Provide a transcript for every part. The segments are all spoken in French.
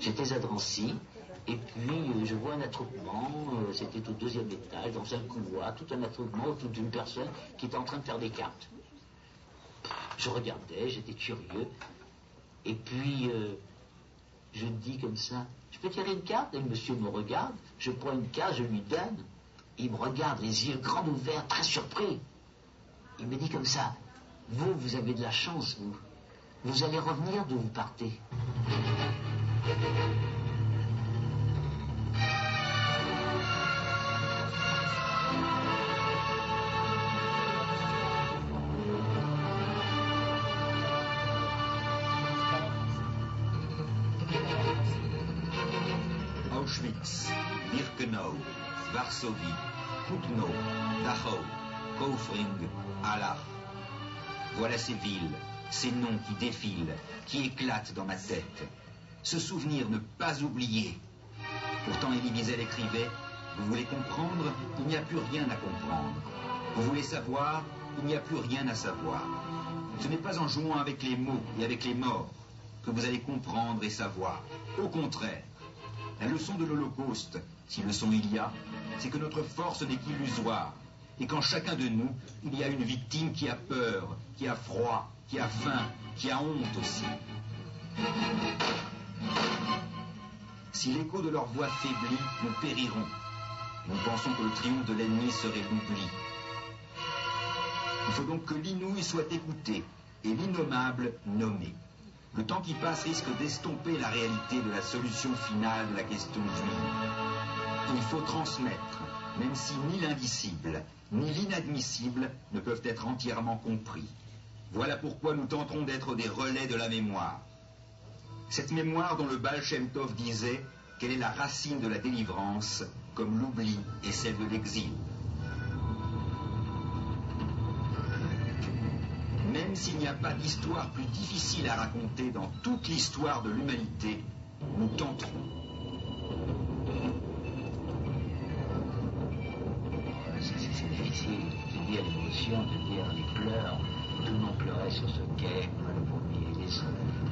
J'étais à Drancy, et puis je vois un attroupement, c'était au 2e étage, dans un couloir, tout un attroupement autour d'une personne qui était en train de faire des cartes. Je regardais, j'étais curieux, et puis je dis comme ça, je peux tirer une carte? Et le monsieur me regarde, je prends une carte, je lui donne, il me regarde, les yeux grands ouverts, très surpris. Il me dit comme ça, vous avez de la chance, vous allez revenir d'où vous partez. Auschwitz, Birkenau, Varsovie, Putno, Dachau, Kaufring, Allach. Voilà ces villes, ces noms qui défilent, qui éclatent dans ma tête. Ce souvenir ne pas oublier. Pourtant, Elie Wiesel écrivait « Vous voulez comprendre, il n'y a plus rien à comprendre. Vous voulez savoir, il n'y a plus rien à savoir. Ce n'est pas en jouant avec les mots et avec les morts que vous allez comprendre et savoir. Au contraire, la leçon de l'Holocauste, si leçon il y a, c'est que notre force n'est qu'illusoire, et qu'en chacun de nous, il y a une victime qui a peur, qui a froid, qui a faim, qui a honte aussi. Si l'écho de leur voix faiblit, nous périrons. Nous pensons que le triomphe de l'ennemi serait l'oubli. Il faut donc que l'inouï soit écouté, et l'innommable nommé. Le temps qui passe risque d'estomper la réalité de la solution finale de la question juive. Il faut transmettre, même si ni l'indicible, ni l'inadmissible ne peuvent être entièrement compris. Voilà pourquoi nous tenterons d'être des relais de la mémoire. Cette mémoire dont le Baal Shem Tov disait qu'elle est la racine de la délivrance, comme l'oubli est celle de l'exil. Même s'il n'y a pas d'histoire plus difficile à raconter dans toute l'histoire de l'humanité, nous tenterons. C'est difficile de dire l'émotion, de dire les pleurs. Tout le monde pleurait sur ce quai, le vomi,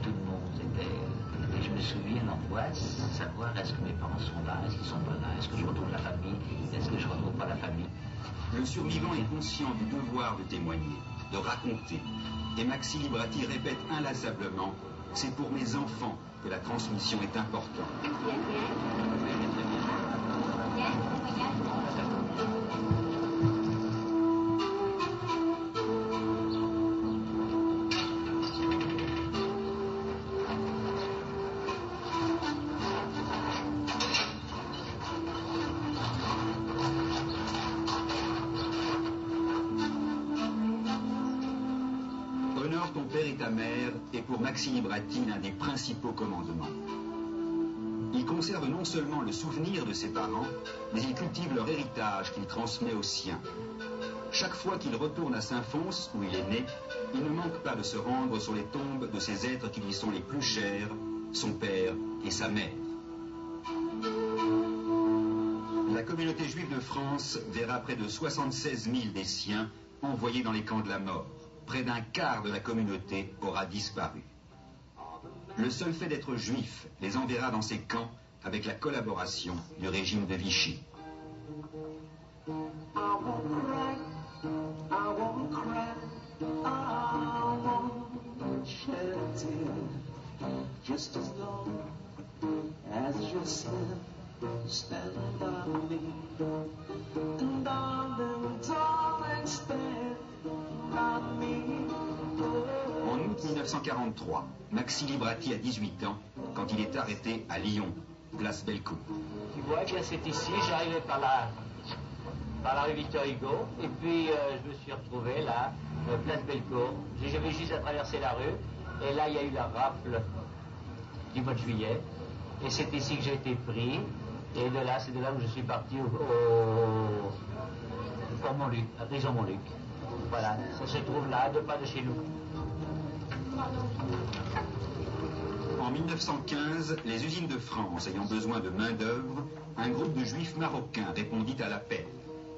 tout le monde était... Et je me souviens l'angoisse, savoir est-ce que mes parents sont là, est-ce qu'ils sont pas là, est-ce que je retrouve la famille, est-ce que je retrouve pas la famille. Le survivant est conscient du devoir de témoigner, de raconter. Et Maxi Librati répète inlassablement, c'est pour mes enfants que la transmission est importante. Honore ton père et ta mère est pour Maxi Librati l'un des principaux commandements. Il conserve non seulement le souvenir de ses parents, mais il cultive leur héritage qu'il transmet aux siens. Chaque fois qu'il retourne à Saint-Fons, où il est né, il ne manque pas de se rendre sur les tombes de ces êtres qui lui sont les plus chers, son père et sa mère. La communauté juive de France verra près de 76 000 des siens envoyés dans les camps de la mort. Près d'un quart de la communauté aura disparu. Le seul fait d'être juif les enverra dans ces camps avec la collaboration du régime de Vichy. En août 1943, Maxi Librati a 18 ans quand il est arrêté à Lyon, place Bellecour. Tu vois que c'est ici, j'arrivais par la rue Victor Hugo, et puis je me suis retrouvé là, place Bellecour. J'avais juste à traverser la rue, et là il y a eu la rafle du mois de juillet, et c'est ici que j'ai été pris, et de là, c'est de là où je suis parti pour Montluc, à prison Montluc. Voilà, ça se trouve là, deux pas de chez nous. En 1915, les usines de France ayant besoin de main-d'œuvre, un groupe de juifs marocains répondit à l'appel.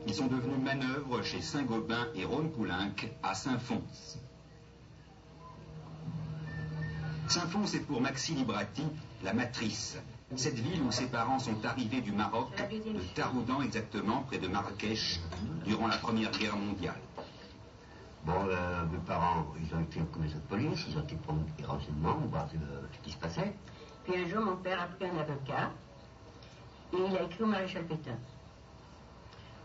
Ils sont devenus manœuvres chez Saint-Gobain et Rhône-Poulenc à Saint-Fons. Saint-Fons est pour Maxi Librati la Matrice, cette ville où ses parents sont arrivés du Maroc, de Taroudan exactement, près de Marrakech, durant la Première Guerre mondiale. Bon, mes parents, ils ont été au commissaire de police, ils ont été prendre des renseignements, voir ce qui se passait. Puis un jour, mon père a pris un avocat et il a écrit au maréchal Pétain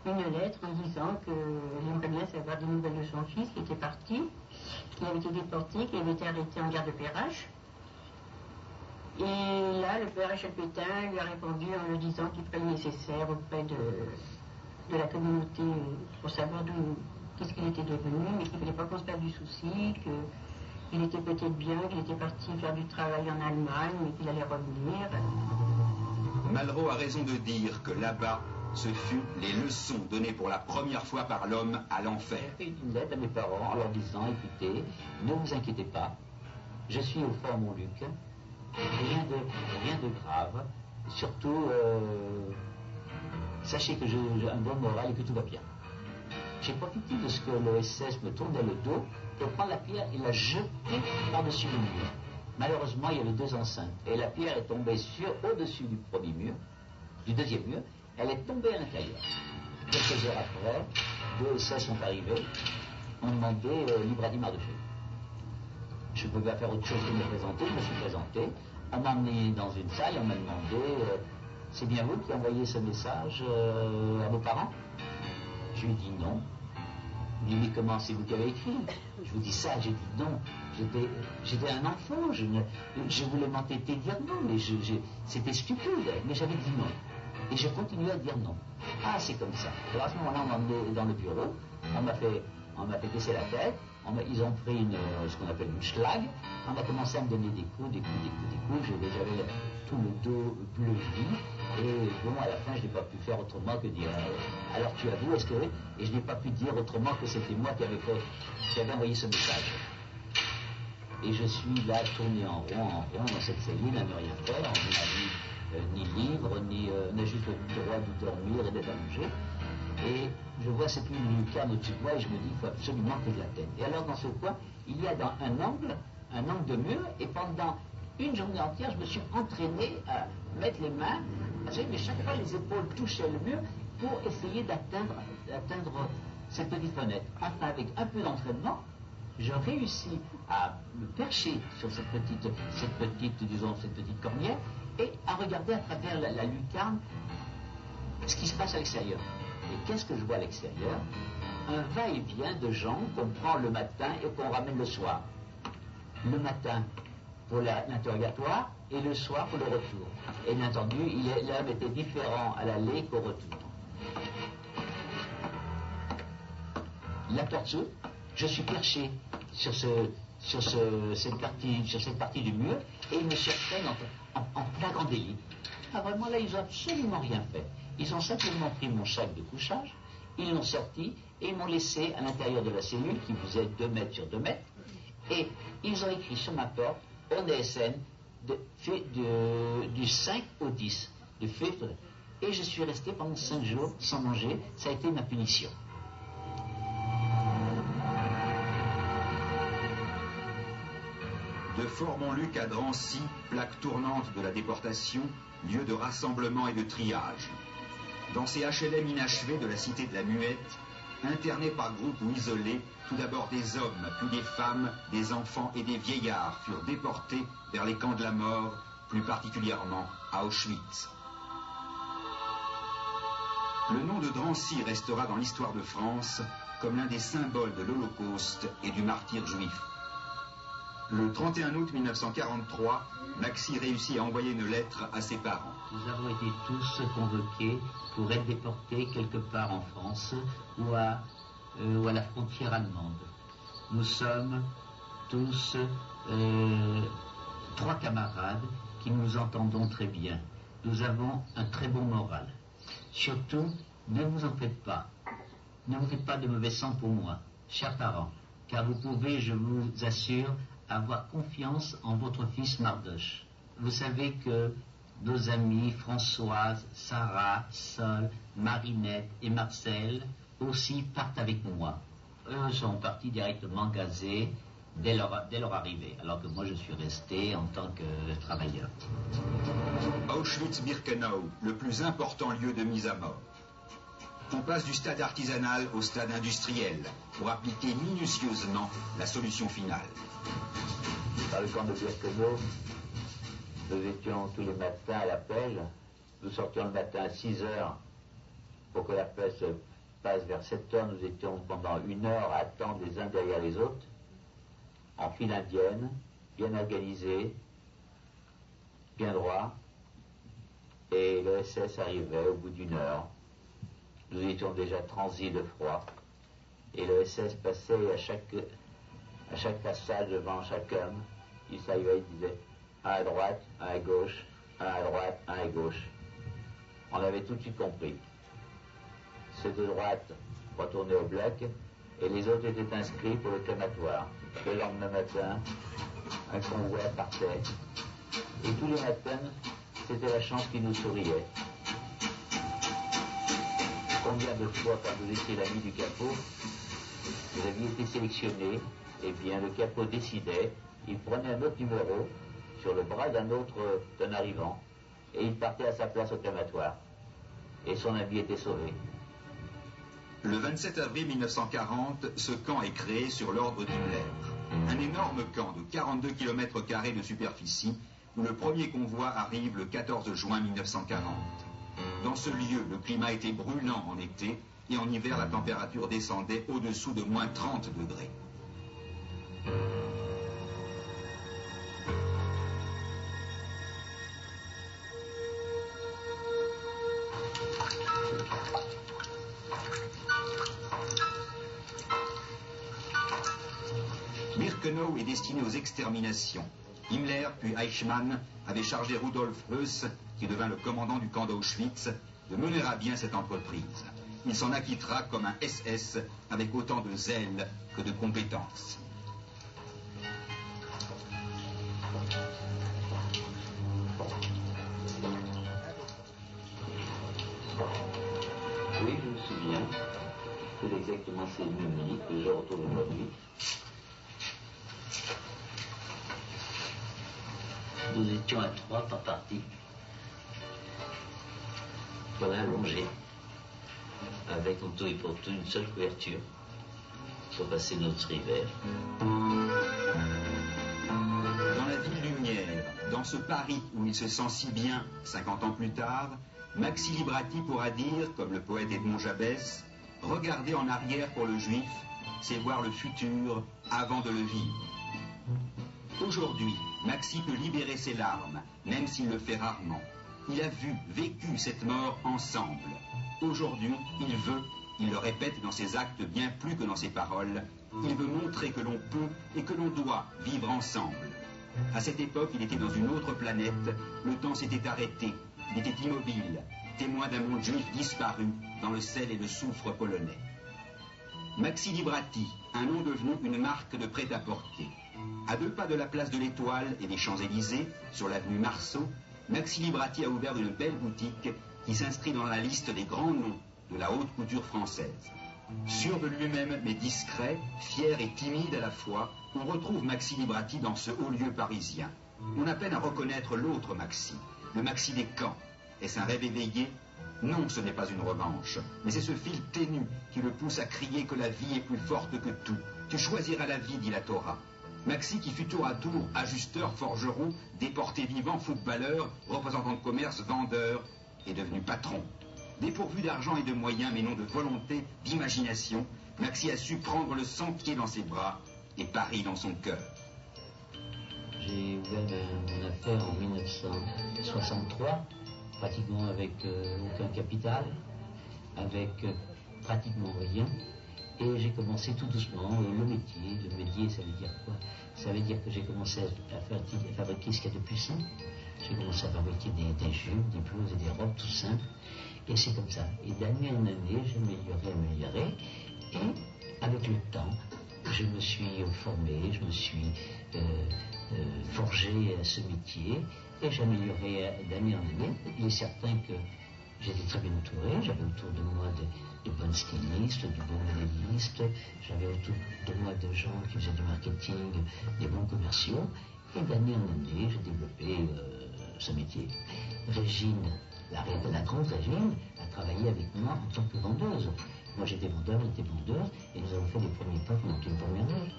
une lettre en disant qu'il aimerait bien savoir des nouvelles de son fils qui était parti, qui avait été déporté, qui avait été arrêté en gare de Perrache. Et là, le maréchal Pétain lui a répondu en lui disant qu'il ferait le nécessaire auprès de la communauté pour savoir qu'est-ce qu'il était devenu, mais qu'il ne fallait pas qu'on se perde du souci, qu'il était peut-être bien, qu'il était parti faire du travail en Allemagne, mais qu'il allait revenir. Malraux a raison de dire que là-bas, ce fut les leçons données pour la première fois par l'homme à l'enfer. J'ai fait une lettre à mes parents en leur disant, écoutez, ne vous inquiétez pas, je suis au Fort Montluc, rien de grave, surtout, sachez que j'ai un bon moral et que tout va bien. J'ai profité de ce que le SS me tournait le dos pour prendre la pierre et la jeter par-dessus le mur. Malheureusement, il y avait 2 enceintes et la pierre est tombée au-dessus du premier mur, du deuxième mur. Elle est tombée à l'intérieur. Quelques heures après, 2 SS sont arrivés, ont demandé Libradi Mardoché. Je ne pouvais pas faire autre chose que me présenter, je me suis présenté. On m'a emmené dans une salle, on m'a demandé c'est bien vous qui envoyez ce message à vos parents? Je lui ai dit non. Il me dit mais comment c'est vous qui avez écrit? Je vous dis ça, j'ai dit non. J'étais un enfant, je voulais m'entêter dire non, mais c'était stupide, mais j'avais dit non. Et je continuais à dire non. Ah, c'est comme ça. Alors à ce moment-là, on m'a emmené dans le bureau, on m'a fait baisser la tête, ils ont pris ce qu'on appelle une schlag, on a commencé à me donner des coups, j'avais tout le dos bleu-gris, et bon, à la fin, je n'ai pas pu faire autrement que dire alors tu avoues, est-ce que oui? Et je n'ai pas pu dire autrement que c'était moi qui avais envoyé ce message. Et je suis là, tourné en rond dans cette cellule, à ne rien faire, on n'a ni livre, on a juste le droit de dormir et d'être allongé. Et je vois cette lucarne au-dessus de moi et je me dis il faut absolument que je l'atteigne. Et alors dans ce coin, il y a dans un angle de mur, et pendant une journée entière, je me suis entraîné à mettre les mains, mais chaque fois les épaules touchaient le mur pour essayer d'atteindre cette petite fenêtre. Enfin, avec un peu d'entraînement, je réussis à me percher sur cette petite cornière et à regarder à travers la lucarne ce qui se passe à l'extérieur. Et qu'est-ce que je vois à l'extérieur? Un va-et-vient de gens qu'on prend le matin et qu'on ramène le soir. Le matin pour l'interrogatoire et le soir pour le retour. Et bien entendu, l'homme était différent à l'aller qu'au retour. La porte s'ouvre, je suis perché sur cette partie du mur et ils me surprennent en flagrant délit. Ah, vraiment là, ils n'ont absolument rien fait. Ils ont simplement pris mon sac de couchage, ils l'ont sorti et ils m'ont laissé à l'intérieur de la cellule qui faisait 2 mètres sur 2 mètres. Et ils ont écrit sur ma porte ONSN du 5 au 10. Et je suis resté pendant 5 jours sans manger. Ça a été ma punition. De Fort-Montluc à Drancy, plaque tournante de la déportation, lieu de rassemblement et de triage. Dans ces HLM inachevés de la cité de la Muette, internés par groupes ou isolés, tout d'abord des hommes, puis des femmes, des enfants et des vieillards furent déportés vers les camps de la mort, plus particulièrement à Auschwitz. Le nom de Drancy restera dans l'histoire de France comme l'un des symboles de l'Holocauste et du martyre juif. Le 31 août 1943, Maxi réussit à envoyer une lettre à ses parents. Nous avons été tous convoqués pour être déportés quelque part en France ou à la frontière allemande. Nous sommes tous 3 camarades qui nous entendons très bien. Nous avons un très bon moral. Surtout, ne vous en faites pas. Ne vous faites pas de mauvais sang pour moi, chers parents, car vous pouvez, je vous assure, avoir confiance en votre fils Mardoche. Vous savez que nos amis Françoise, Sarah, Sol, Marinette et Marcel aussi partent avec moi. Eux sont partis directement gazés dès leur arrivée, alors que moi je suis resté en tant que travailleur. Auschwitz-Birkenau, le plus important lieu de mise à mort. On passe du stade artisanal au stade industriel pour appliquer minutieusement la solution finale. Dans le camp de Birkenau, nous étions tous les matins à la pelle. Nous sortions le matin à 6 heures pour que la pelle se passe vers 7 heures. Nous étions pendant 1 heure à attendre les uns derrière les autres, en file indienne, bien organisée, bien droit. Et le SS arrivait au bout d'1 heure. Nous étions déjà transis de froid. Et le SS passait à chaque passage devant chaque homme. Il s'arrivait, il disait un à droite, un à gauche, un à droite, un à gauche. On avait tout de suite compris. Ceux de droite retournaient au bloc et les autres étaient inscrits pour le crématoire. Le lendemain matin, un convoi partait. Et tous les matins, c'était la chance qui nous souriait. Combien de fois, quand vous étiez l'ami du capot, vous aviez été sélectionné, eh bien le capot décidait, il prenait un autre numéro sur le bras d'un arrivant, et il partait à sa place au crématoire. Et son ami était sauvé. Le 27 avril 1940, ce camp est créé sur l'ordre d'Himmler. Un énorme camp de 42 km² de superficie, où le premier convoi arrive le 14 juin 1940. Dans ce lieu, le climat était brûlant en été, et en hiver, la température descendait au-dessous de moins 30 degrés. Birkenau est destiné aux exterminations. Himmler puis Eichmann avaient chargé Rudolf Höss, qui devint le commandant du camp d'Auschwitz, de mener à bien cette entreprise. Il s'en acquittera comme un SS avec autant de zèle que de compétences. Oui, je me souviens. C'est exactement ces mêmes minutes que je retrouve aujourd'hui. Nous étions à 3 par partie. Voilà, allongés, avec en tout et pour tout une seule couverture pour passer notre hiver. Dans la ville lumière, dans ce Paris où il se sent si bien 50 ans plus tard, Maxi Librati pourra dire, comme le poète Edmond Jabès, « Regarder en arrière pour le juif, c'est voir le futur avant de le vivre ». Aujourd'hui, Maxi peut libérer ses larmes, même s'il le fait rarement. Il a vu, vécu cette mort ensemble. Aujourd'hui, il le répète dans ses actes bien plus que dans ses paroles, il veut montrer que l'on peut et que l'on doit vivre ensemble. À cette époque, il était dans une autre planète, le temps s'était arrêté, il était immobile, témoin d'un monde juif disparu dans le sel et le soufre polonais. Maxi Librati, un nom devenu une marque de prêt-à-porter. À 2 pas de la place de l'Étoile et des Champs-Élysées, sur l'avenue Marceau, Maxi Librati a ouvert une belle boutique qui s'inscrit dans la liste des grands noms de la haute couture française. Sûr de lui-même mais discret, fier et timide à la fois, on retrouve Maxi Librati dans ce haut lieu parisien. On a peine à reconnaître l'autre Maxi, le Maxi des camps. Est-ce un rêve éveillé? Non, ce n'est pas une revanche, mais c'est ce fil ténu qui le pousse à crier que la vie est plus forte que tout. Tu choisiras la vie, dit la Torah. Maxi qui fut tour à tour ajusteur, forgeron, déporté vivant, footballeur, représentant de commerce, vendeur, est devenu patron. Dépourvu d'argent et de moyens, mais non de volonté, d'imagination, Maxi a su prendre le sans-pied dans ses bras et Paris dans son cœur. J'ai ouvert mon affaire en 1963, pratiquement avec aucun capital, avec pratiquement rien. Et j'ai commencé tout doucement le métier. Le métier, ça veut dire quoi? Ça veut dire que j'ai commencé à fabriquer ce qu'il y a de plus simple. J'ai commencé à fabriquer des jupes, des blouses et des robes tout simples. Et c'est comme ça. Et d'année en année, j'améliorais. Et avec le temps, je me suis formé, je me suis forgé à ce métier. Et j'améliorais d'année en année. Il est certain que J'étais très bien entouré, j'avais autour de moi de bonnes stylistes, de bons modélistes, j'avais autour de moi de gens qui faisaient du marketing, des bons commerciaux, et d'année en année, j'ai développé ce métier. Régine, la grande Régine, a travaillé avec moi en tant que vendeuse. Moi j'étais vendeur, elle était vendeur, et nous avons fait les premiers pas pendant une première année.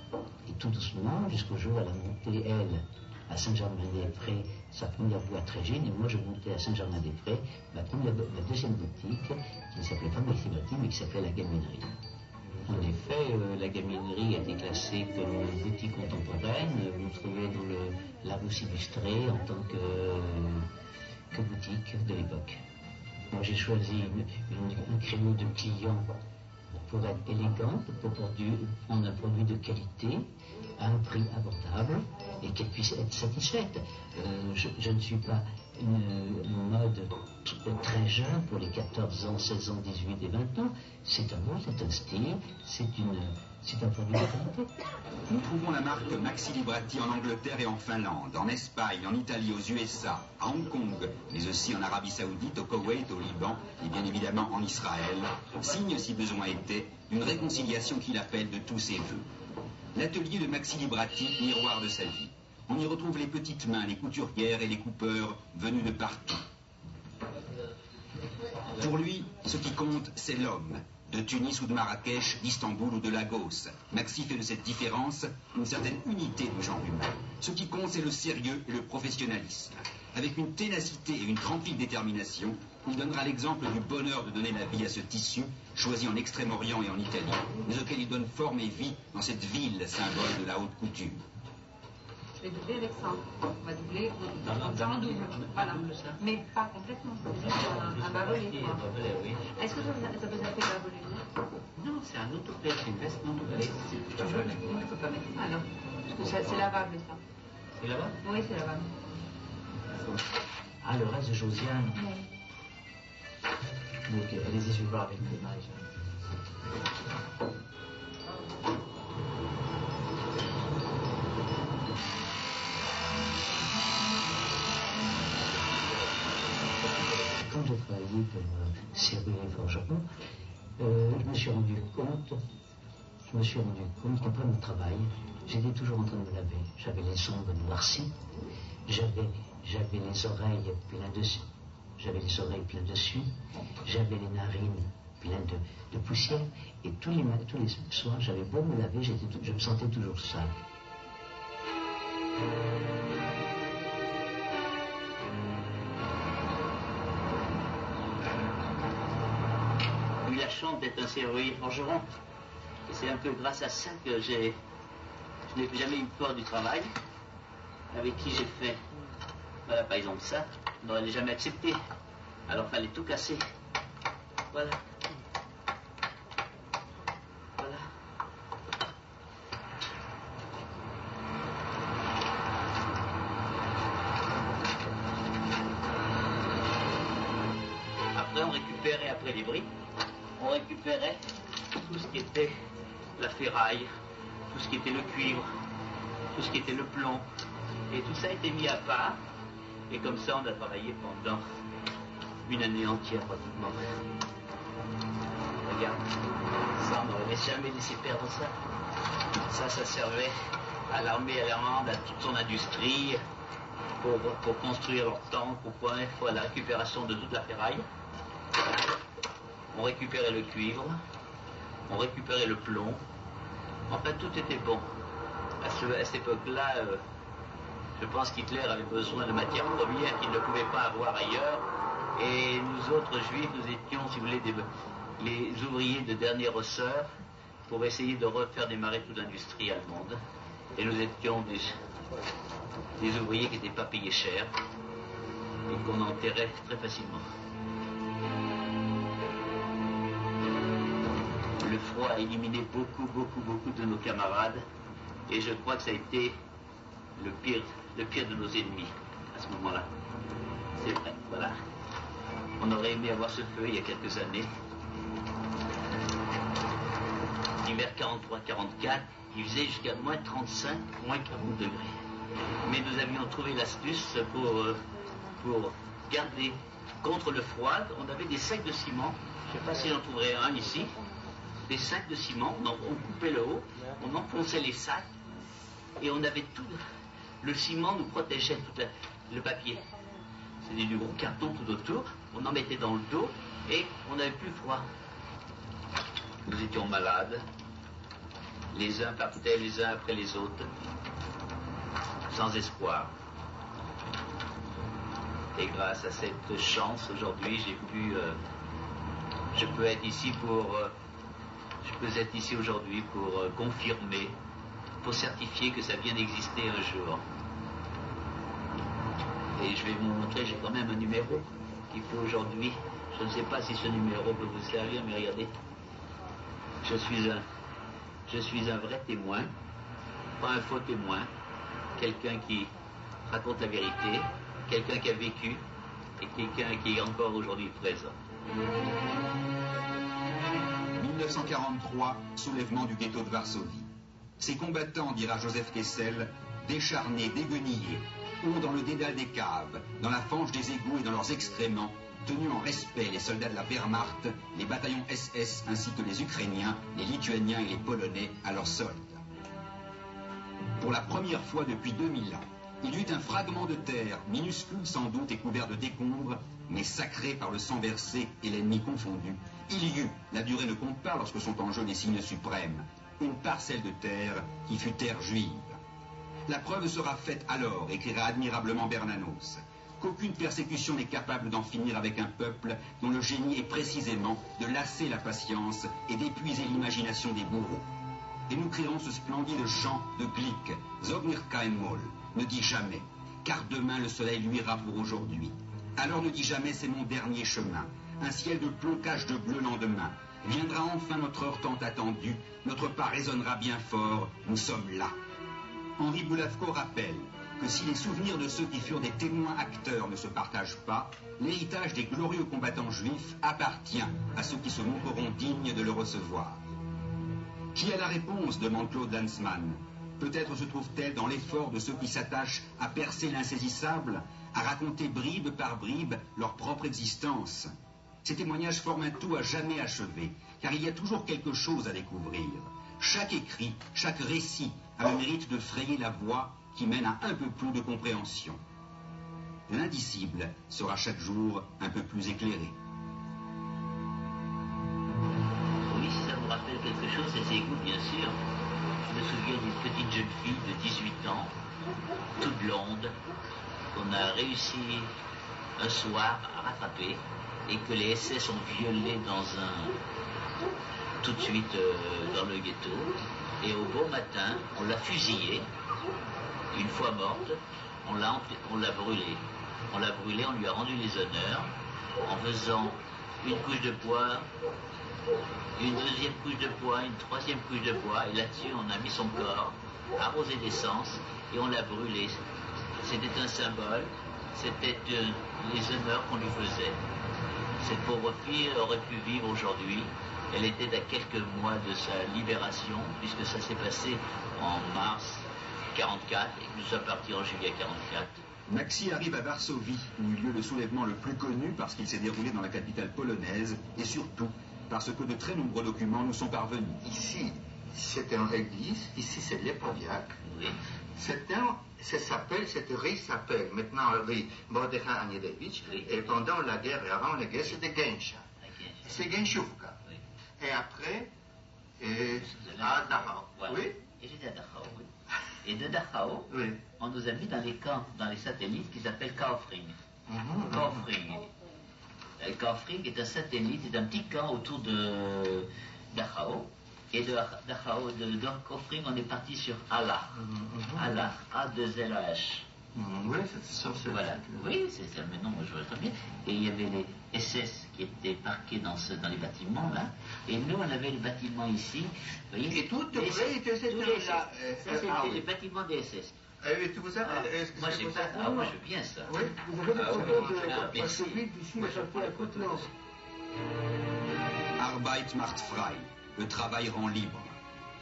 Et tout doucement, jusqu'au jour où elle a monté, elle, à Saint-Germain-des-Prés, sa première boîte Régine, et moi je montais à Saint-Germain-des-Prés ma deuxième boutique, qui ne s'appelait pas Maxi-Brati, mais qui s'appelait La Gaminerie. En effet, la Gaminerie a été classée comme boutique contemporaine. Vous trouvez dans le Larousse illustré en tant que boutique de l'époque. Moi j'ai choisi un créneau de clients pour être élégante, pour prendre un produit de qualité à un prix abordable et qu'elle puisse être satisfaite. Je ne suis pas une mode très jeune pour les 14 ans, 16 ans, 18 et 20 ans. C'est un mot, c'est un style, c'est un produit de qualité. Nous trouvons la marque Maxi Librati en Angleterre et en Finlande, en Espagne, en Italie, aux USA, à Hong Kong, mais aussi en Arabie Saoudite, au Koweït, au Liban et bien évidemment en Israël, signe, si besoin était, d'une réconciliation qu'il appelle de tous ses voeux. L'atelier de Maxi Librati, miroir de sa vie. On y retrouve les petites mains, les couturières et les coupeurs venus de partout. Pour lui, ce qui compte, c'est l'homme. De Tunis ou de Marrakech, d'Istanbul ou de Lagos. Maxi fait de cette différence une certaine unité du genre humain. Ce qui compte, c'est le sérieux et le professionnalisme. Avec une ténacité et une tranquille détermination, il donnera l'exemple du bonheur de donner la vie à ce tissu, choisi en Extrême-Orient et en Italie, mais auquel il donne forme et vie dans cette ville, symbole de la haute couture. Je vais doubler avec ça. On va doubler en double. Voilà. Mais pas complètement. C'est juste un bas-volet. Oui. Est-ce que ça peut s'appeler bas-volet? Non, c'est un autoplay, c'est une veste non doublée. Je ne peux pas mettre ça alors. Parce que c'est lavable ça. C'est là-bas? Oui, c'est lavable. Ah, le reste de Josiane. Oui. Donc, allez-y, je vais voir avec Marie-Jeanne. Quand j'ai travaillé comme serrurier forgeron, je me suis rendu compte qu'après mon travail, j'étais toujours en train de me laver. J'avais les ongles noircis, j'avais les oreilles pleines de suie, j'avais les narines pleines de poussière, et tous les soirs, j'avais beau me laver, je me sentais toujours sale. J'ai eu la chance d'être un serrurier forgeron. Et c'est un peu grâce à ça que je n'ai jamais eu peur du travail. Avec qui j'ai fait, voilà, par exemple ça, on n'aurait jamais accepté. Alors il fallait tout casser. Voilà. Voilà. Après on récupérait, après les bris, on récupérait tout ce qui était la ferraille, tout ce qui était le cuivre, tout ce qui était le plomb. Et tout ça a été mis à part. Et comme ça, on a travaillé pendant une année entière pratiquement. Regarde, ça, on n'aurait jamais laissé perdre ça. Ça servait à l'armée allemande, à toute son industrie, pour construire leur tank, pour la récupération de toute la ferraille. On récupérait le cuivre, on récupérait le plomb. En fait, tout était bon. À cette époque-là, je pense qu'Hitler avait besoin de matières premières qu'il ne pouvait pas avoir ailleurs. Et nous autres juifs, nous étions, si vous voulez, les ouvriers de dernier ressort pour essayer de refaire démarrer toute l'industrie allemande. Et nous étions des ouvriers qui n'étaient pas payés cher et qu'on enterrait très facilement. Le froid a éliminé beaucoup de nos camarades. Et je crois que ça a été le pire de nos ennemis à ce moment-là. C'est vrai, voilà. On aurait aimé avoir ce feu il y a quelques années. L'hiver 43-44, il faisait jusqu'à moins 35, moins 40 degrés. Mais nous avions trouvé l'astuce pour garder contre le froid, on avait des sacs de ciment. Je ne sais pas si j'en trouverai un ici. Des sacs de ciment, on coupait le haut, on enfonçait les sacs et on avait tout. Le ciment nous protégeait tout le papier. C'était du gros carton tout autour. On en mettait dans le dos et on n'avait plus froid. Nous étions malades. Les uns partaient les uns après les autres, sans espoir. Et grâce à cette chance, aujourd'hui, je peux être ici aujourd'hui pour confirmer, pour certifier que ça vient d'exister un jour. Et je vais vous montrer, j'ai quand même un numéro qui fait aujourd'hui. Je ne sais pas si ce numéro peut vous servir, mais regardez. Je suis un vrai témoin, pas un faux témoin, quelqu'un qui raconte la vérité, quelqu'un qui a vécu et quelqu'un qui est encore aujourd'hui présent. 1943, soulèvement du ghetto de Varsovie. Ces combattants, dira Joseph Kessel, décharnés, déguenillés, ont dans le dédale des caves, dans la fange des égouts et dans leurs excréments, tenu en respect les soldats de la Wehrmacht, les bataillons SS ainsi que les Ukrainiens, les Lituaniens et les Polonais à leur solde. Pour la première fois depuis 2000 ans, il y eut un fragment de terre, minuscule sans doute et couvert de décombres, mais sacré par le sang versé et l'ennemi confondu. Il y eut, la durée ne compte pas lorsque sont en jeu les signes suprêmes, une parcelle de terre qui fut terre juive. La preuve sera faite alors, écrira admirablement Bernanos, qu'aucune persécution n'est capable d'en finir avec un peuple dont le génie est précisément de lasser la patience et d'épuiser l'imagination des bourreaux. Et nous crierons ce splendide chant de Gluck, Sag nicht kein Mal, ne dis jamais, car demain le soleil luira pour aujourd'hui. Alors ne dis jamais c'est mon dernier chemin, un ciel de plomb cache de bleu lendemain. Viendra enfin notre heure tant attendue, notre pas résonnera bien fort, nous sommes là. Henri Boulavko rappelle que si les souvenirs de ceux qui furent des témoins acteurs ne se partagent pas, l'héritage des glorieux combattants juifs appartient à ceux qui se montreront dignes de le recevoir. Qui a la réponse, demande Claude Lanzmann. Peut-être se trouve-t-elle dans l'effort de ceux qui s'attachent à percer l'insaisissable, à raconter bribe par bribe leur propre existence. Ces témoignages forment un tout à jamais achevé, car il y a toujours quelque chose à découvrir. Chaque écrit, chaque récit a le mérite de frayer la voie qui mène à un peu plus de compréhension. L'indicible sera chaque jour un peu plus éclairé. Oui, si ça vous rappelle quelque chose, c'est ces goûts, bien sûr. Je me souviens d'une petite jeune fille de 18 ans, toute blonde, qu'on a réussi un soir à rattraper et que les SS ont violé tout de suite dans le ghetto. Et au beau matin, on l'a fusillée. Une fois morte, on l'a brûlée. On l'a brûlée, on lui a rendu les honneurs en faisant une couche de bois, une deuxième couche de bois, une troisième couche de bois, et là-dessus on a mis son corps, arrosé d'essence, et on l'a brûlée. C'était un symbole, c'était les honneurs qu'on lui faisait. Cette pauvre fille aurait pu vivre aujourd'hui. Elle était à quelques mois de sa libération, puisque ça s'est passé en mars 44 et que nous sommes partis en juillet 44. Maxi arrive à Varsovie, où eut lieu le soulèvement le plus connu parce qu'il s'est déroulé dans la capitale polonaise, et surtout parce que de très nombreux documents nous sont parvenus. Ici, c'était une église, ici c'est l'Epaviak. Oui. Cette rue s'appelle maintenant rue Mordechai Anielewicz, Oui. Et pendant la guerre et avant la guerre, c'était Gensha. C'est Genshuvka. Oui. Et après, à Dachau. Voilà. Oui. Et j'étais à Dachau, oui. Et de Dachau, Oui. on nous a mis dans les camps, dans les satellites qui s'appellent Kaufring. Kaufring. Kaufring est un satellite, c'est un petit camp autour de Dachau. Et de Dachau, de Kaufring, on est parti sur Allach. Allach, A2LAH. Oui, c'est ça. Voilà. Oui, c'est ça. Mais non, moi je vois très bien. Et il y avait les SS qui étaient parqués dans les bâtiments là. Et nous, on avait le bâtiment ici. Vous voyez, Et tout les près, SS, c'était tous les SS. là. Ça, c'était les bâtiments des SS. Et tout ça, Moi, j'ai pas. Ah, moi, je veux bien ça. Oui. Vous avez des Ah, photos oui, de merci. Varsovie d'ici à chaque fois à Côte-Nord. Arbeit macht frei, le travail rend libre.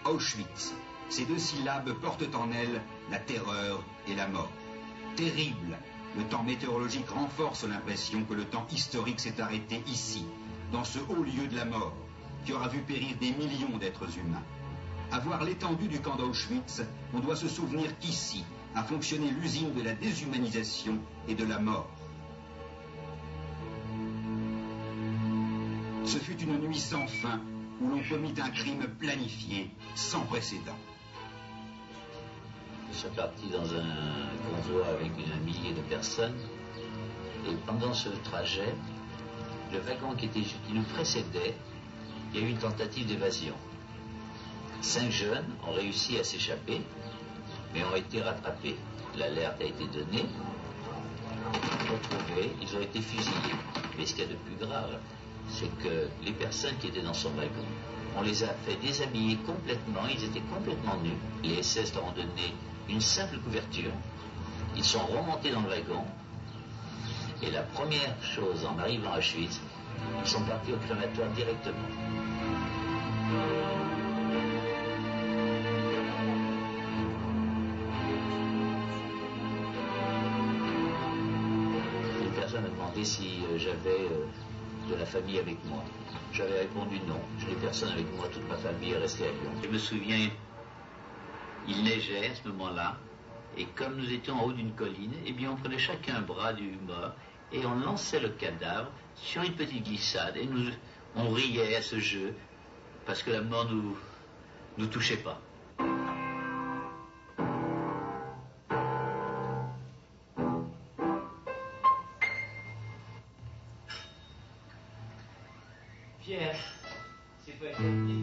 Auschwitz, ces deux syllabes portent en elles la terreur et la mort. Terrible, le temps météorologique renforce l'impression que le temps historique s'est arrêté ici, dans ce haut lieu de la mort, qui aura vu périr des millions d'êtres humains. À voir l'étendue du camp d'Auschwitz, on doit se souvenir qu'ici a fonctionné l'usine de la déshumanisation et de la mort. Ce fut une nuit sans fin où l'on commit un crime planifié, sans précédent. Je suis parti dans un convoi avec un millier de personnes et pendant ce trajet, le wagon qui nous précédait, il y a eu une tentative d'évasion. 5 jeunes ont réussi à s'échapper, mais ont été rattrapés. L'alerte a été donnée, retrouvés, ils ont été fusillés. Mais ce qu'il y a de plus grave, c'est que les personnes qui étaient dans son wagon, on les a fait déshabiller complètement, ils étaient complètement nus. Les SS leur ont donné une simple couverture. Ils sont remontés dans le wagon, et la première chose, en arrivant à Auschwitz, ils sont partis au crématoire directement. Une personne m'a demandé si j'avais de la famille avec moi. J'avais répondu non. Je n'ai personne avec moi, toute ma famille est restée à Lyon. Je me souviens, il neigeait à ce moment-là, et comme nous étions en haut d'une colline, eh bien on prenait chacun un bras du mort et on lançait le cadavre sur une petite glissade et on riait à ce jeu parce que la mort nous touchait pas. Pierre, c'est pas non.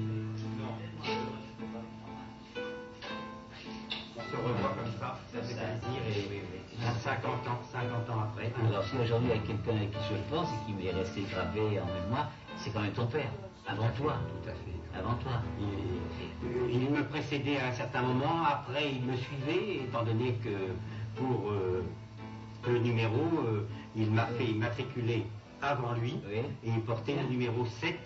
On se revoit comme ça fait plaisir et 50 ans après. Alors si aujourd'hui il y a quelqu'un à qui je pense et qui m'est resté gravé en mémoire, c'est quand même ton père, avant toi. Tout à fait. Avant toi. Il me précédait à un certain moment, après il me suivait, étant donné que pour le numéro, il m'a fait immatriculer avant lui, Oui. et il portait le numéro 7,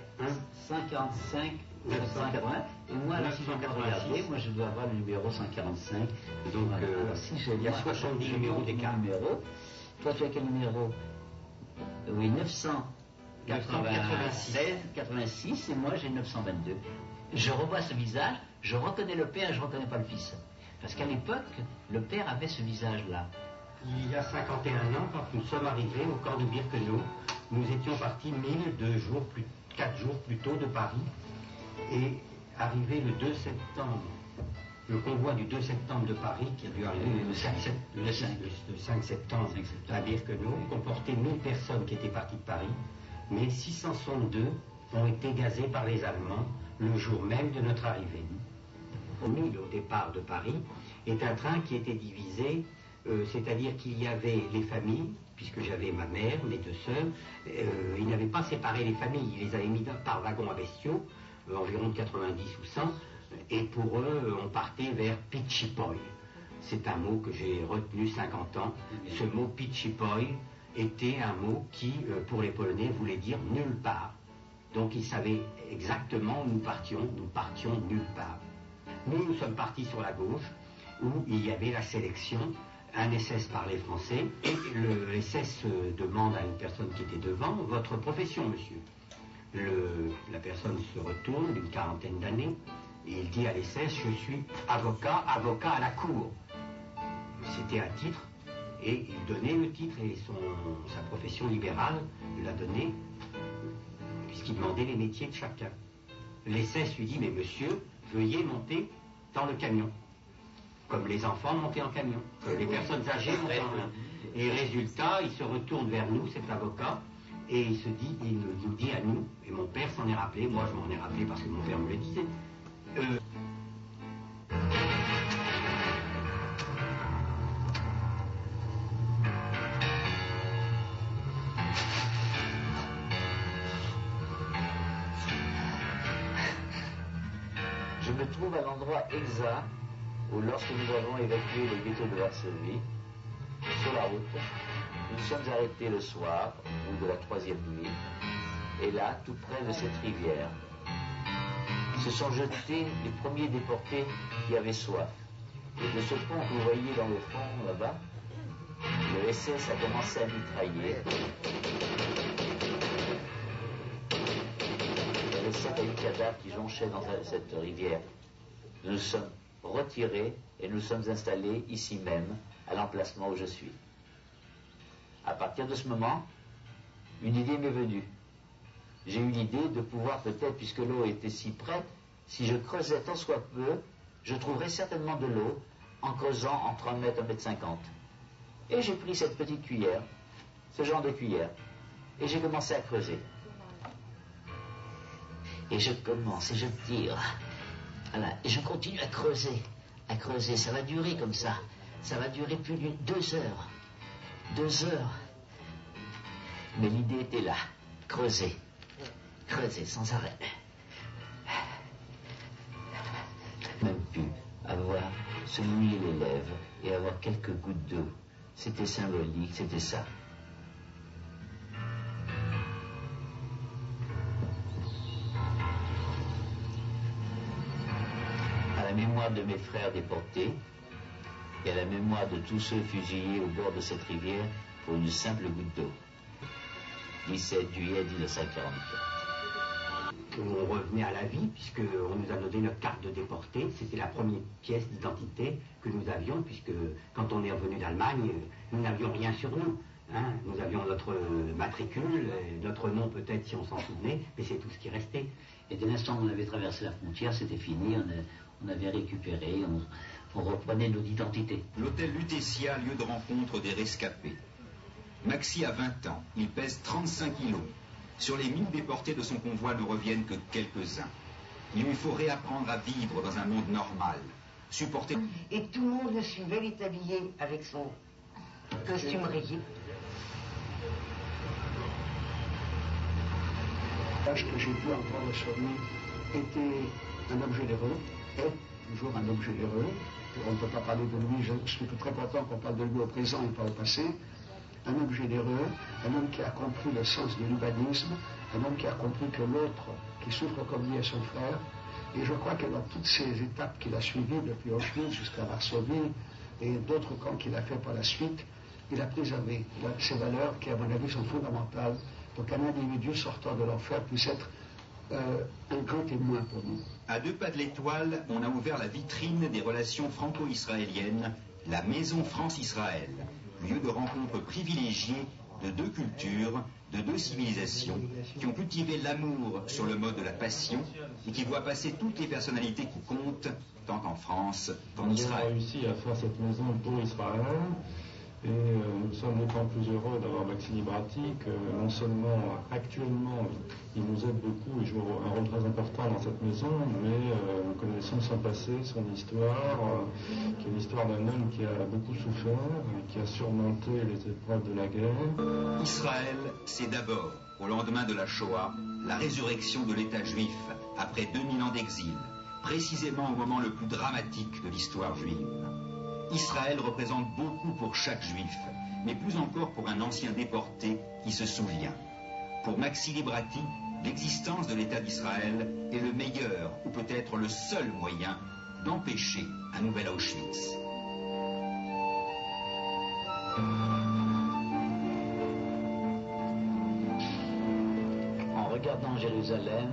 155 980. Et moi, là, si je vais regarder, moi je dois avoir le numéro 145. Donc Alors, si il y a 70 numéros d'écart. Toi, tu as quel numéro? Oui, 986, et moi j'ai 922. Je revois ce visage, je reconnais le père et je ne reconnais pas le fils. Parce qu'à l'époque, le père avait ce visage-là. Il y a 51 ans, quand nous sommes arrivés au camp de Birkenau, nous étions partis 4 jours plus tôt de Paris, et arrivé le 2 septembre, le convoi du 2 septembre de Paris, qui a dû arriver le 5 septembre à Birkenau, comportait 1000 personnes qui étaient parties de Paris, mais 662 ont été gazées par les Allemands le jour même de notre arrivée. Au départ de Paris est un train qui était divisé, c'est-à-dire qu'il y avait les familles, puisque j'avais ma mère, mes 2 sœurs, ils n'avaient pas séparé les familles, ils les avaient mis par wagon à bestiaux, environ de 90 ou 100, et pour eux, on partait vers Pichipoi. C'est un mot que j'ai retenu 50 ans. Ce mot Pichipoi était un mot qui, pour les Polonais, voulait dire nulle part. Donc ils savaient exactement où nous partions nulle part. Nous sommes partis sur la gauche, où il y avait la sélection. Un SS parlait français, et le SS demande à une personne qui était devant, votre profession, monsieur. La personne se retourne, d'une quarantaine d'années, et il dit à l'SS, je suis avocat à la cour. C'était un titre, et il donnait le titre, et sa profession libérale l'a donné, puisqu'il demandait les métiers de chacun. L'SS lui dit, mais monsieur, veuillez monter dans le camion. Comme les enfants montaient en camion, les personnes âgées montaient en camion. Et résultat, il se retourne vers nous, cet avocat, et il nous dit à nous, et mon père s'en est rappelé, moi je m'en ai rappelé parce que mon père me le disait. Je me trouve à l'endroit exact où, lorsque nous avons évacué les ghettos de Varsovie, sur la route, nous sommes arrêtés le soir, au bout de la 3e nuit, et là, tout près de cette rivière, se sont jetés les premiers déportés qui avaient soif. Et de ce pont que vous voyez dans le fond, là-bas, Le SS a commencé à mitrailler. Il y avait 7 à 8 cadavres qui jonchaient dans cette rivière. Nous nous sommes retirés et nous sommes installés ici même, à l'emplacement où je suis. À partir de ce moment, une idée m'est venue. J'ai eu l'idée de pouvoir peut-être, puisque l'eau était si près, si je creusais tant soit peu, je trouverais certainement de l'eau en creusant entre 1 mètre et 1 mètre 50. Et j'ai pris cette petite cuillère, ce genre de cuillère, et j'ai commencé à creuser. Et je commence, et je tire. Voilà, et je continue à creuser, ça va durer comme ça. Ça va durer plus de 2 heures. 2 heures. Mais l'idée était là, creuser sans arrêt. Même pu avoir, se mouiller les lèvres et avoir quelques gouttes d'eau. C'était symbolique, c'était ça. À la mémoire de mes frères déportés et à la mémoire de tous ceux fusillés au bord de cette rivière pour une simple goutte d'eau. 17 juillet 1944. On revenait à la vie puisqu'on nous a donné notre carte de déporté. C'était la première pièce d'identité que nous avions puisque quand on est revenu d'Allemagne, nous n'avions rien sur nous. Hein. Nous avions notre matricule, notre nom peut-être si on s'en souvenait, mais c'est tout ce qui restait. Et dès l'instant où on avait traversé la frontière, c'était fini, on avait récupéré, on reprenait notre identité. L'hôtel Lutetia, lieu de rencontre des rescapés. Maxi a 20 ans, il pèse 35 kilos. Sur les 1000 déportés de son convoi ne reviennent que quelques-uns. Il lui faut réapprendre à vivre dans un monde normal, supporter... Et tout le monde le suivait, il est habillé avec son costume rayé. L'âge que j'ai pu entendre sur lui était un homme généreux, est toujours un homme généreux. On ne peut pas parler de lui, je suis très content qu'on parle de lui au présent et pas au passé. Un homme généreux, un homme qui a compris le sens de l'humanisme, un homme qui a compris que l'autre qui souffre comme lui est son frère. Et je crois que dans toutes ces étapes qu'il a suivies, depuis Auschwitz jusqu'à Varsovie et d'autres camps qu'il a fait par la suite, il a préservé ces valeurs qui, à mon avis, sont fondamentales pour qu'un individu sortant de l'enfer puisse être un grand témoin pour nous. À 2 pas de l'Étoile, on a ouvert la vitrine des relations franco-israéliennes, la Maison France-Israël, lieu de rencontre privilégié de 2 cultures, de 2 civilisations, qui ont cultivé l'amour sur le mode de la passion et qui voient passer toutes les personnalités qui comptent, tant en France qu'en Israël. On a réussi à faire cette maison pour Israël. Et nous sommes d'autant plus heureux d'avoir Maxi Librati que non seulement actuellement il nous aide beaucoup et joue un rôle très important dans cette maison, mais nous connaissons son passé, son histoire, qui est l'histoire d'un homme qui a beaucoup souffert, qui a surmonté les épreuves de la guerre. Israël, c'est d'abord, au lendemain de la Shoah, la résurrection de l'État juif après 2000 ans d'exil, précisément au moment le plus dramatique de l'histoire juive. Israël représente beaucoup pour chaque juif, mais plus encore pour un ancien déporté qui se souvient. Pour Maxi Librati, l'existence de l'État d'Israël est le meilleur, ou peut-être le seul moyen, d'empêcher un nouvel Auschwitz. En regardant Jérusalem,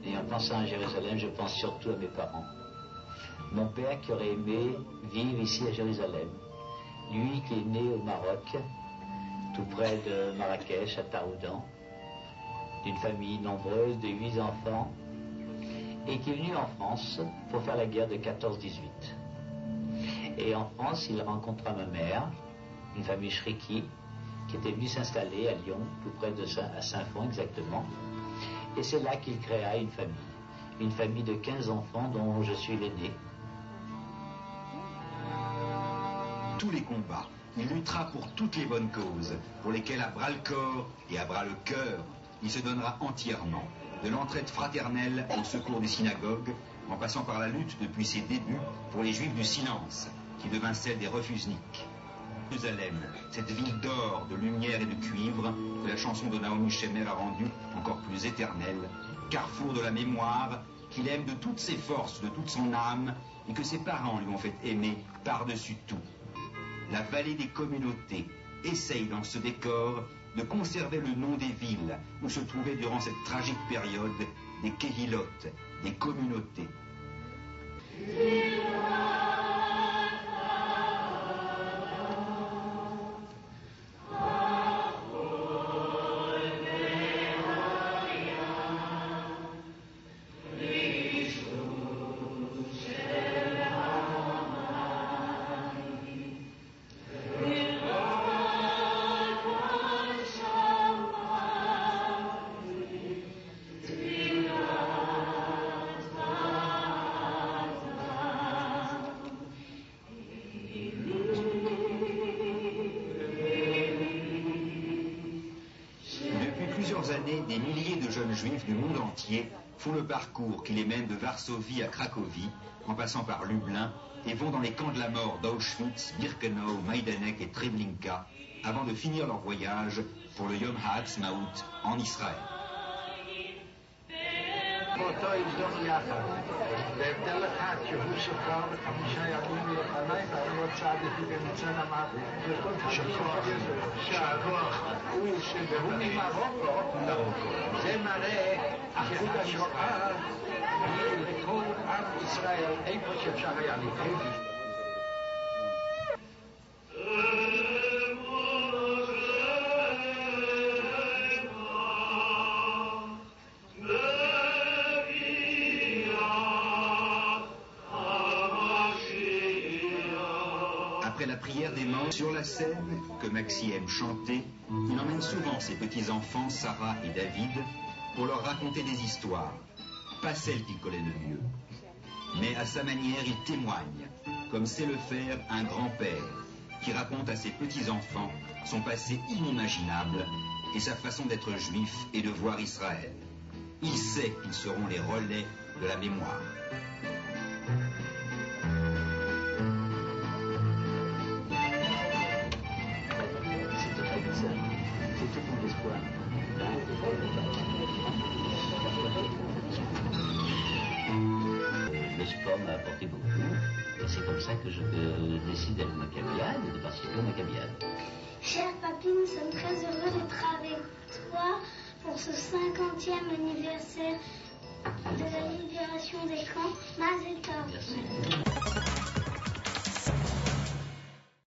et en pensant à Jérusalem, je pense surtout à mes parents. Mon père qui aurait aimé vivre ici à Jérusalem. Lui qui est né au Maroc, tout près de Marrakech, à Taroudan, d'une famille nombreuse de 8 enfants, et qui est venu en France pour faire la guerre de 14-18. Et en France, il rencontra ma mère, une famille Shriki, qui était venue s'installer à Lyon, tout près de à Saint-Fond exactement. Et c'est là qu'il créa une famille de 15 enfants dont je suis l'aîné. Tous les combats, il luttera pour toutes les bonnes causes, pour lesquelles à bras-le-corps et à bras-le-cœur, il se donnera entièrement, de l'entraide fraternelle au secours des synagogues, en passant par la lutte depuis ses débuts pour les Juifs du silence, qui devint celle des refusniks. Jérusalem, cette ville d'or, de lumière et de cuivre, que la chanson de Naomi Shemer a rendue encore plus éternelle, carrefour de la mémoire, qu'il aime de toutes ses forces, de toute son âme, et que ses parents lui ont fait aimer par-dessus tout. La vallée des communautés, essaye dans ce décor de conserver le nom des villes où se trouvaient durant cette tragique période des kéhilotes, des communautés. Des milliers de jeunes juifs du monde entier font le parcours qui les mène de Varsovie à Cracovie, en passant par Lublin, et vont dans les camps de la mort d'Auschwitz, Birkenau, Majdanek et Treblinka, avant de finir leur voyage pour le Yom HaAtzmaut en Israël. באותו הזדום יחד, בהבדל אחד שהוא שוחרר ב5 ימים לפניי ואני עוד צעדתי במצן המוות. שהכוח הוא שהוא ממרוקו, זה מראה אחדות השואה לכל עם ישראל איפה שאפשר היה לקרוא. Après la prière des morts sur la scène, que Maxi aime chanter, il emmène souvent ses petits-enfants, Sarah et David, pour leur raconter des histoires, pas celles qu'il connaît le mieux. Mais à sa manière, il témoigne, comme sait le faire un grand-père, qui raconte à ses petits-enfants son passé inimaginable et sa façon d'être juif et de voir Israël. Il sait qu'ils seront les relais de la mémoire. C'est tout mon espoir. Le sport m'a apporté beaucoup, et c'est comme ça que je décide d'aller au Maccabiade et de participer au Maccabiade. Cher papy, nous sommes très heureux d'être avec toi pour ce 50e anniversaire de la libération des camps. Mazel Tov. Merci.